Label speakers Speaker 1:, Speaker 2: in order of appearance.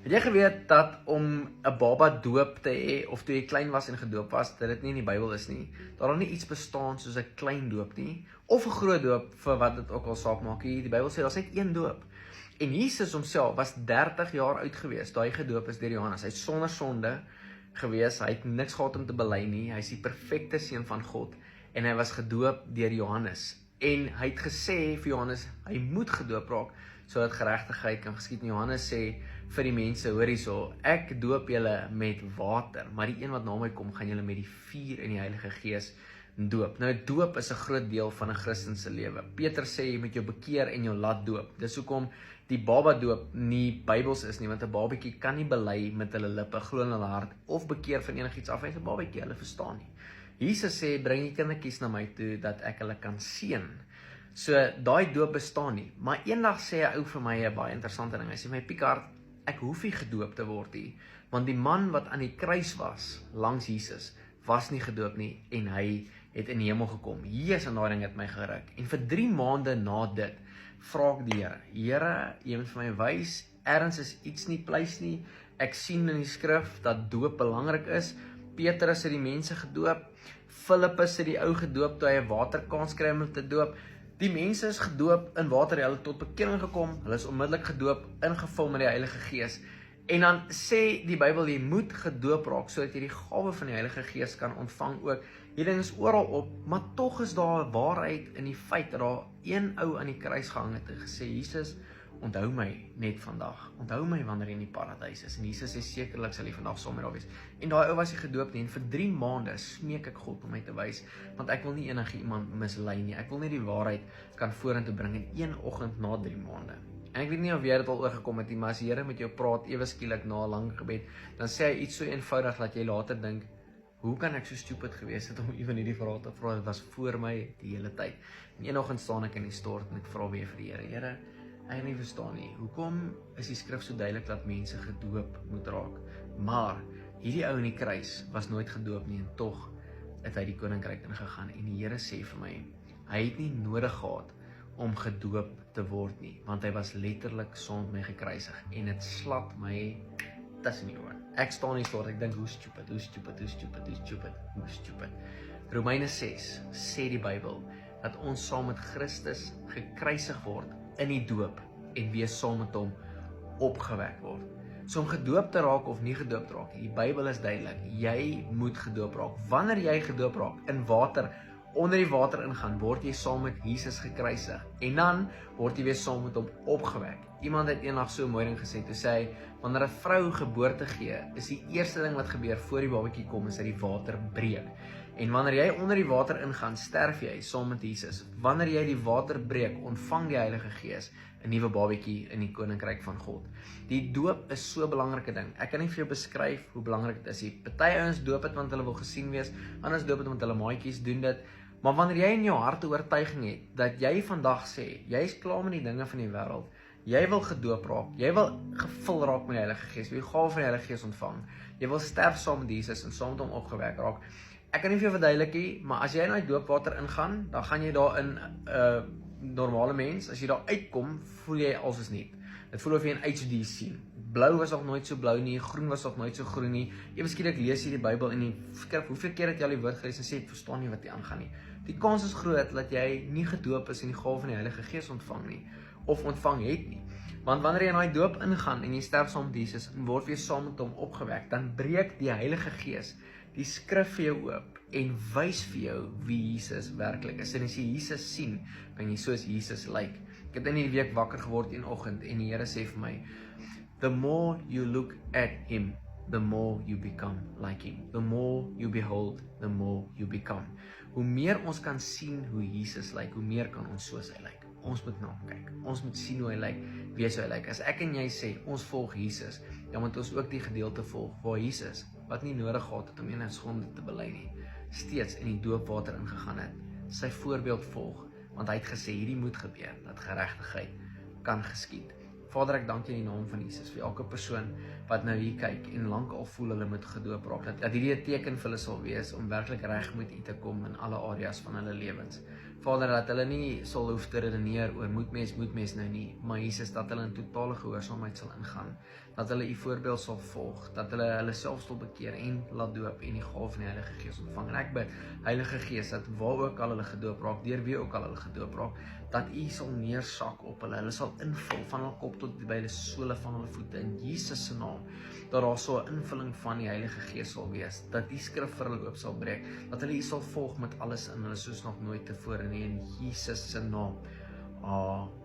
Speaker 1: Het jy geweet dat om 'n baba doop te hê, of toe jy klein was en gedoop was, dat dit nie in die Bybel is nie, daar nie iets bestaan soos 'n klein doop nie, of 'n groot doop, vir wat dit ook al saak maak. Die Bybel sê, daar's net een doop. En Jesus homself was 30 jaar oud gewees, toe hy gedoop is deur Johannes. Hy het sonder sonde gewees, hy het niks gehad om te bely nie, hy is die perfekte seun van God, en hy was gedoop deur Johannes. En hy het gesê vir Johannes, hy moet gedoop raak, sodat geregtigheid kan geskied. En Johannes sê vir die mense, hoor hierso, ek doop julle met water, maar die een wat na my kom, gaan julle met die vuur en die Heilige Gees doop. Nou, doop is 'n groot deel van 'n Christen se lewe. Peter sê, jy moet jou bekeer en jou laat doop. Dis hoekom die baba doop nie Bybels is nie, want 'n babatjie kan nie bely met hulle lippe, glo in hulle hart, of bekeer van enigiets af. Hy's 'n babatjie, hulle verstaan nie. Jesus sê, bring die kindertjies na my toe, dat ek hulle kan seën. So, daai doop bestaan nie. Maar eendag sê 'n ou vir my 'n baie interessante ding. Hy sê, my Piekart, ek hoef nie gedoop te word nie, want die man wat aan die kruis was, langs Jesus, was nie gedoop nie, en hy het in die hemel gekom. Jesus, en daai ding het my geruk. En vir 3 maande na dit, vra ek die Here, Here, jy moet vir my wys, ergens is iets nie pleis nie, ek sien in die skrif, dat doop belangrik is. Petrus het die mense gedoop, Filippus het die ou gedoop, toe hy 'n waterkans kry om te doop. Die mense is gedoop in water, hulle het tot bekering gekom, hulle is onmiddellik gedoop, ingevul met die Heilige Gees. En dan sê die Bybel, jy moet gedoop raak, sodat jy die gawe van die Heilige Gees kan ontvang ook. Hierdie ding is oral op, maar tog is daar 'n waarheid in die feit, dat daar een ou aan die kruis gehang het en gesê, Jesus, onthou my net vandag, onthou my wanneer jy in die paradys is. En Jesus sê, sekerlik sal jy vandag saam met daar wees. En daai ou was nie gedoop nie, en vir 3 maande smeek ek God om my te wys, want ek wil nie enige iemand mislei nie, ek wil nie die waarheid kan vorentoe bring, in een oggend na 3 maande. En ek weet nie of jy dit al oorgekom het nie, maar as die Here met jou praat, ewe skielik na 'n lang gebed, dan sê hy iets so eenvoudig, dat jy later dink, hoe kan ek so stupid gewees het om ewen hierdie vraag te vra, dit was voor my die hele tyd. En een oggend staan ek in die stort, en ek vra weer vir die Here, Here, ek nie verstaan nie, hoekom is die skrif so duidelik, dat mense gedoop moet raak, maar hierdie ou in die kruis, was nooit gedoop nie, en tog het hy die koninkryk ingegaan, en die Here sê vir my, hy het nie nodig gehad, om gedoop te word nie, want hy was letterlik saam met my gekruisig, en het slap my tussen die oor. Ek staan nie stort, ek dink, hoe stupid. Romeine 6 sê die Bybel, dat ons saam met Christus gekruisig word in die doop, en weer saam met hom opgewek word. So om gedoop te raak of nie gedoop te raak, die Bybel is duidelik, jy moet gedoop raak. Wanneer jy gedoop raak, in water, onder die water ingaan, word jy saam met Jesus gekruisig, en dan word jy weer saam met hom opgewek. Iemand het eendag so 'n mooi ding gesê, toe sê hy, wanneer 'n vrou geboorte gee, is die eerste ding wat gebeur voor die babatjie kom, is dat die water breek. En wanneer jy onder die water ingaan, sterf jy saam met Jesus. Wanneer jy die water breek, ontvang die Heilige Gees 'n nuwe babatjie in die koninkryk van God. Die doop is so 'n belangrike ding. Ek kan nie vir jou beskryf hoe belangrik dit is. Party ouens doop dit want hulle wil gesien wees, anders doop dit want hulle maatjies doen dit. Maar wanneer jy in jou hart 'n oortuiging het, dat jy vandag sê, jy is klaar met die dinge van die wêreld, jy wil gedoop raak, jy wil gevul raak met die Heilige Gees, jy wil die gawe van die Heilige Gees ontvang, jy wil sterf saam met Jesus en saam met hom opgewek raak. Ek kan nie vir jou verduidelik nie, maar as jy in daai doopwater ingaan, dan gaan jy daar in 'n normale mens, as jy daar uitkom, voel jy als is nie. Dit voel of jy in HD sien. Blou was nog nooit so blou nie, groen was nog nooit so groen nie. Ewe skielik lees jy die Bybel in die skrif, hoeveel keer het jy al die woord gelees en sê, ek verstaan nie wat hier aangaan nie. Die kans is groot dat jy nie gedoop is en die gawe van die Heilige Gees ontvang nie, of ontvang het nie. Want wanneer jy in daai doop ingaan en jy sterf saam met Jesus en word weer saam met hom opgewek, dan breek die Heilige Gees die skrif vir jou oop en wys vir jou wie Jesus werklik is. En as jy Jesus sien, kan jy soos Jesus lyk. Ek het in die week wakker geword een oggend en die Here sê vir my, the more you look at him, the more you become like him. The more you behold, the more you become. Hoe meer ons kan sien hoe Jesus lyk, hoe meer kan ons soos hy lyk. Ons moet na hom kyk. Ons moet sien hoe hy lyk, wees hoe hy lyk. As ek en jy sê, ons volg Jesus, dan moet ons ook die gedeelte volg waar Jesus, wat nie nodig gehad het om enige sonde te bely nie, steeds in die doopwater ingegaan het, sy voorbeeld volg, want hy het gesê, hierdie moet gebeur, dat geregtigheid kan geskied. Vader, ek dank U in die naam van Jesus vir elke persoon wat nou hier kyk en lank al voel hulle moet gedoop raak, dat hierdie 'n teken vir hulle sal wees om werklik reg met U te kom in alle areas van hulle lewens. Vader, dat hulle nie sal hoef te redeneer oor moet mens nou nie, maar Jesus, dat hulle in totale gehoorsaamheid sal ingaan, dat hulle u voorbeeld sal volg, dat hulle self sal bekeer en laat doop en die gawe van die Heilige Gees ontvang. En ek bid, Heilige Gees, dat waar ook al hulle gedoop raak, deur wie ook al hulle gedoop raak, dat u sal neersak op hulle sal invul van hulle kop tot by die sole van hulle voete in Jesus se naam, dat daar so 'n invulling van die Heilige Gees sal wees, dat die skrif vir hulle oop sal breek, dat hulle u sal volg met alles in hulle soos nog nooit tevore nie, in Jesus se naam. Amen.